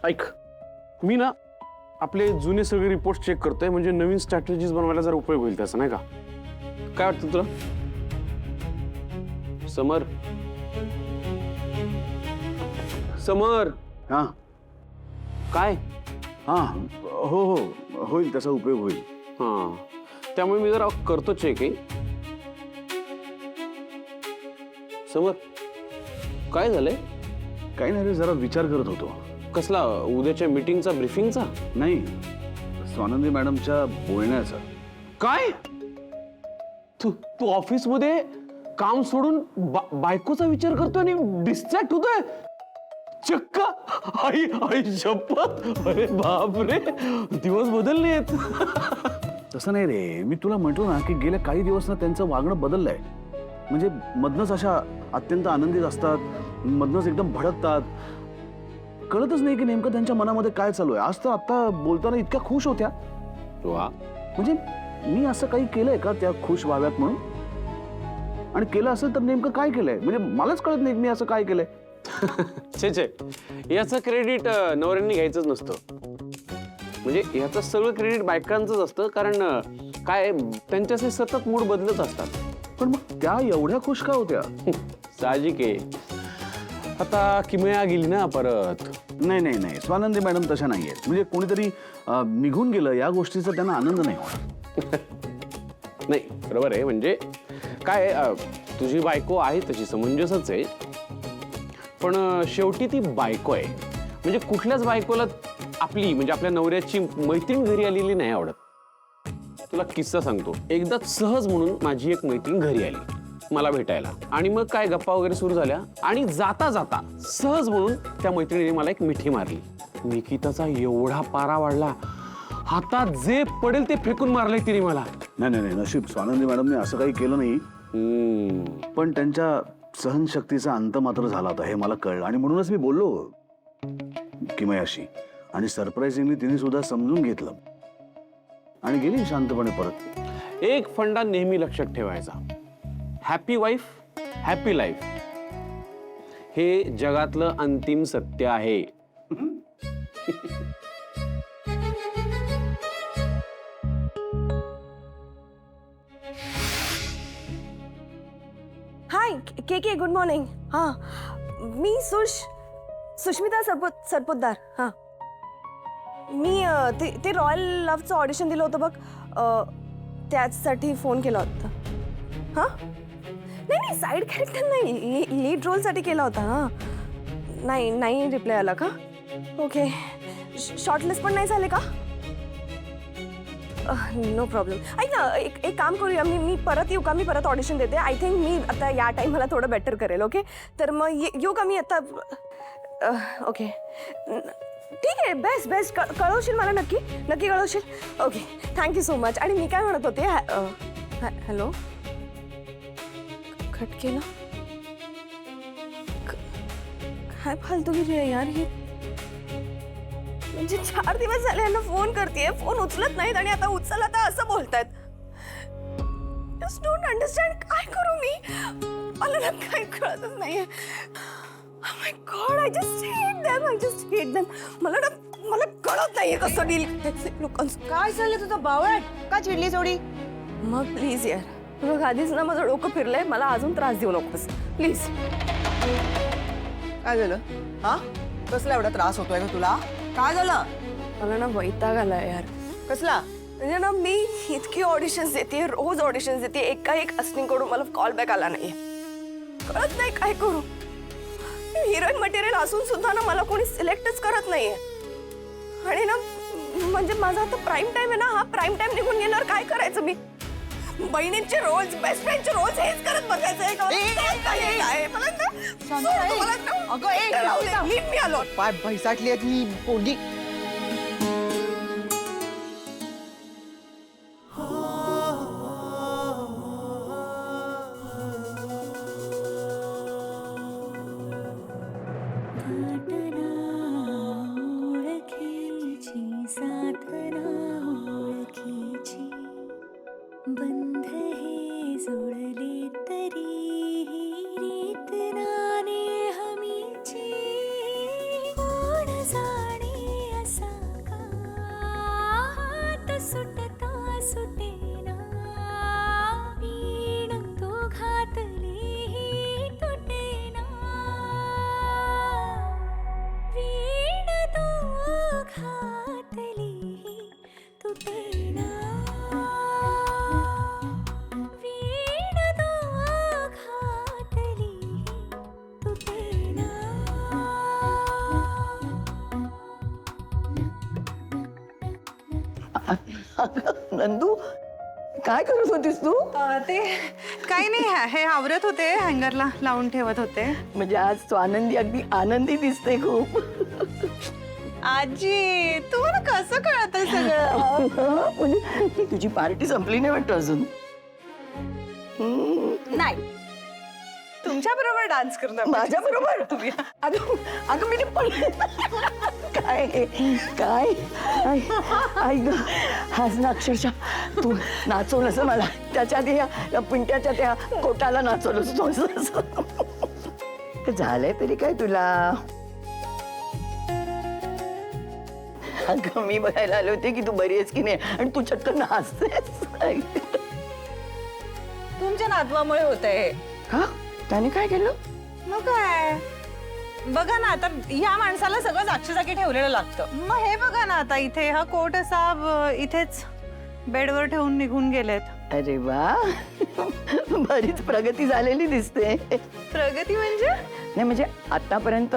ऐक, मी ना आपले जुने सगळे रिपोर्ट चेक करतोय, म्हणजे नवीन स्ट्रॅटेजीज बनवायला जरा उपयोग होईल त्याचा, नाही का? काय वाटतं तुला समर? समर, हां काय? हां, हो हो, होईल, त्याचा उपयोग होईल. हा, त्यामुळे मी जरा करतो चेक आहे. समर, काय झालंय? काही नाही रे, जरा विचार करत होतो. कसला? उद्याच्या मीटिंगचा, ब्रीफिंगचा? नाही, स्वानंदी मॅडमच्या बोलण्याचा. काय? तू तू ऑफिस मध्ये काम सोडून बायकोचा विचार करतोय आणि डिस्ट्रॅक्ट होतोय? चक्क आई आई शपथ! अरे बापरे, दिवस बदललेत. तसं नाही रे, मी तुला म्हटलं ना की गेल्या काही दिवस ना त्यांचं वागणं बदललंय. म्हणजे मधनच अशा अत्यंत आनंदित असतात, मधनच एकदम भडकतात. कळतच नाही की नेमकं त्यांच्या मनामध्ये काय चालू आहे. आज तर आता बोलताना इतक्या खुश होत्या. वा, म्हणजे मी असं काही केलंय का त्या खुश व्हाव्यात म्हणून? आणि केलं असेल तर नेमकं काय केलंय, म्हणजे मलाच कळत नाही मी असं काय केलंय. छे छे, याचं क्रेडिट नवऱ्यांनी घ्यायचंच नसतं. म्हणजे याचं सगळं क्रेडिट बायकांचंच असतं, कारण काय त्यांच्याचे सतत मूड बदलत असतात. पण मग त्या एवढ्या खुश का होत्या? साहजिक आहे, आता किमया गेली ना परत. नाही नाही नाही, स्वानंदी मॅडम तशा नाही आहेत. म्हणजे कोणीतरी निघून गेलं या गोष्टीचा त्यांना आनंद नाही होणार. नाही, बरोबर आहे. म्हणजे काय, तुझी बायको आहे तशी समंजसच आहे, पण शेवटी ती बायको आहे. म्हणजे कुठल्याच बायकोला आपली, म्हणजे आपल्या नवऱ्याची मैत्रीण घरी आलेली नाही आवडत. तुला किस्सा सांगतो. एकदा सहज म्हणून माझी एक मैत्रीण घरी आली मला भेटायला, आणि मग काय गप्पा वगैरे सुरू झाल्या, आणि जाता जाता सहज म्हणून त्या मैत्रिणीने मला एक मिठी मारली. निकिताचा एवढा पारा वाढला, हातात जे पडेल ते फेकून मारले तिने मला. नाही नाही नाही, नशीब स्वानंदी मॅडमने असं काही केलं नाही. पण त्यांच्या सहनशक्तीचा अंत मात्र झाला होता हे मला कळलं, आणि म्हणूनच मी बोललो किमयाशी. आणि सरप्राइझिंगली तिने सुद्धा समजून घेतलं आणि गेली शांतपणे परत. एक फंडा नेहमी लक्षात ठेवायचा, हॅपी वाईफ हॅपी लाईफ. हे जगातलं अंतिम सत्य आहे. हाय के, गुड मॉर्निंग. हां, मी सुष्मिता सरपोतदार. हां, मी ते रॉयल लव्हचं ऑडिशन दिलं होतं बघ, त्यासाठी फोन केला होता. हां, नाही नाही, साईड कॅरेक्टर नाही, लीड रोलसाठी केला होता. हां, नाही रिप्लाय आला का? ओके, शॉर्टलिस्ट पण नाही झाले का? No problem. ऐक ना, एक काम करूया, मी परत येऊ का? मी परत ऑडिशन देते. आय थिंक मी आता या टाइमला थोडं बेटर करेल. ओके, तर मग येऊ का मी आता? ओके, ठीक आहे. बेस्ट कळवशील मला, नक्की कळवशील. Okay, thank you so much. आणि मी काय म्हणत होते, हॅलो, कट केला? काय फालतूगिरी आहे यार ही. म्हणजे 4 दिवस झाले यांना फोन करतेय, फोन उचलत नाहीत, आणि आता उचलला तर असं बोलतायत. Just don't understand. काय करू मी? मला ना काही कळतच नाहीये. Oh my God, I just hate them. मला कळत नाहीये कसं डील लोकांचं. काय झालं तुझं बावळ? का चिडली सोडी? मग प्लीज यार, बघ आधीच ना माझं डोकं फिरलंय, मला अजून त्रास देऊ नकोस प्लीज. काय झालं? हा, कसला एवढा त्रास होतोय का तुला? काय झालं? मला ना वैताग आलाय यार. कसला? म्हणजे ना मी इतकी ऑडिशन्स देते, रोज ऑडिशन्स देते, एक असनीकडून मला कॉल बॅक आला नाहीये. कळत नाही काय करू. हिरोईन मटेरियल असून सुद्धा ना मला कोणी सिलेक्टच करत नाहीये. आणि ना म्हणजे माझा आता प्राईम टाइम आहे ना, हा प्राईम टाइम निघून गेल्यावर काय करायचं मी? बहिणींचे रोल्स, बेस्ट फ्रेंडचे रोल्स हेच करत बघायचंय का? मी आलो. पाय भैसाटली आहेत ही पोंडी. बंध हे जोडले तरीही रीत नाने हमीची, कोण जाणे सुटता सुटेना वीण तो घातली तुटेना वीण तो घातली तुटेना वीण तो घातली तुटेना. नंदू काय करत होतीस तू? ते काही नाही, हे आवरत होते, हँगरला लावून ठेवत होते. म्हणजे आज तू आनंदी अगदी आनंदी दिसते खूप. आजी तुम्हाला कसं कळतं सगळं? म्हणजे तुझी पार्टी संपली नाही वाटतं अजून. नाही, तुमच्या बरोबर डान्स करणं माझ्या बरोबर तुम्ही अगं अगं मी पण काय काय आई ग आज ना अक्षरशः तू नाचवलंस मला. त्याच्या आधी या पिंट्याच्या त्या कोटाला नाचवलंस तू. झालंय तरी काय तुला? अगं मी बघायला आले होते की तू बरी आहेस की नाही आणि तू चक्क नाचतेस. तुमच्या नातवामुळे होतंय. हा त्याने काय केलं? मग काय बघा ना, आता ह्या माणसाला सगळं जागच्या जागी ठेवलेलं लागतं. मग हे बघा ना, आता इथे हा कोट असा इथेच बेडवर ठेवून निघून गेलेत. अरे वा बरीच प्रगती झालेली दिसते. प्रगती म्हणजे? नाही म्हणजे आतापर्यंत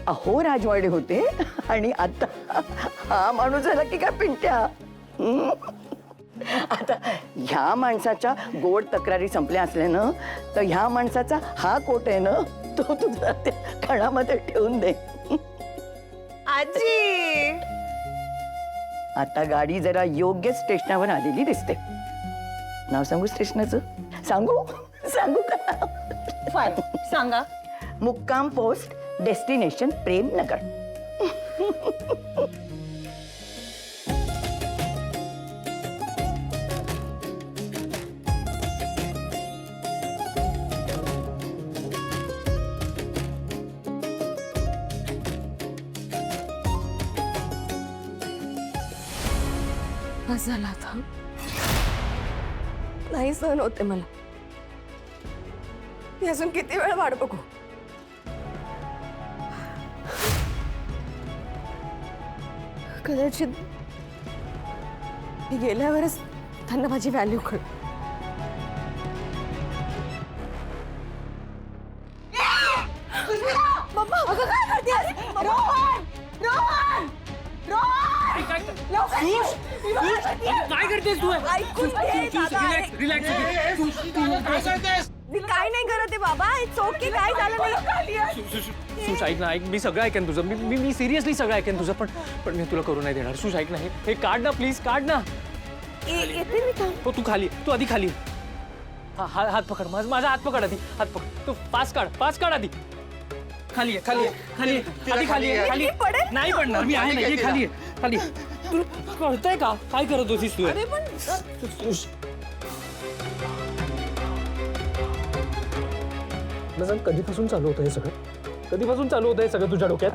अहो राजवाडे होते आणि आता हा माणूस झाला की काय पिंट्या. आता ह्या माणसाच्या गोड तक्रारी संपल्या असल्यानं तर ह्या माणसाचा हा कोट आहे ना, तो तुझा त्या खणामध्ये ठेवून दे. आजी आता गाडी जरा योग्य स्टेशनावर आलेली दिसते. नाव सांगू स्टेशनाचं? सांगू सांगू का? फाय सांगा. मुक्काम पोस्ट डेस्टिनेशन प्रेमनगर. बस झाला आता. नाही सहन होते मला. मी अजून किती वेळ वाट बघू? कदाचित मी गेल्यावरच त्यांना माझी व्हॅल्यू कळ. मम्मा अगं काय करतेस? रोहन रोहन काय करतेस तू? ऐकून घे दादा. मी काय नाही करत आहे बाबा. It's okay. काय झालं नाही. सुश ऐक ना, ऐक, मी सगळं ऐकेन तुझं. मी सिरियसली सगळं ऐकेन तुझं, पण मी तुला करू नाही देणार. सुश ऐक ना, हे काढ ना प्लीज, काढ ना. येते मी थांब. हो तू खाली, तू आधी खाली. हात पकड, माझा हात पकड आधी. हात पकड. तू पास काढ आधी. खाली आहे, खाली आहे, खाली आहे. आधी खाली आहे, खाली आहे. पडेल. नाही पडणार, मी आहे ना, ये खाली आहे, खाली. तुला कळतंय का काय करत होतीस तू? अरे पण सुश कधीपासून चालू होतं हे सगळं? कधीपासून चालू होतं हे सगळं तुझ्या डोक्यात?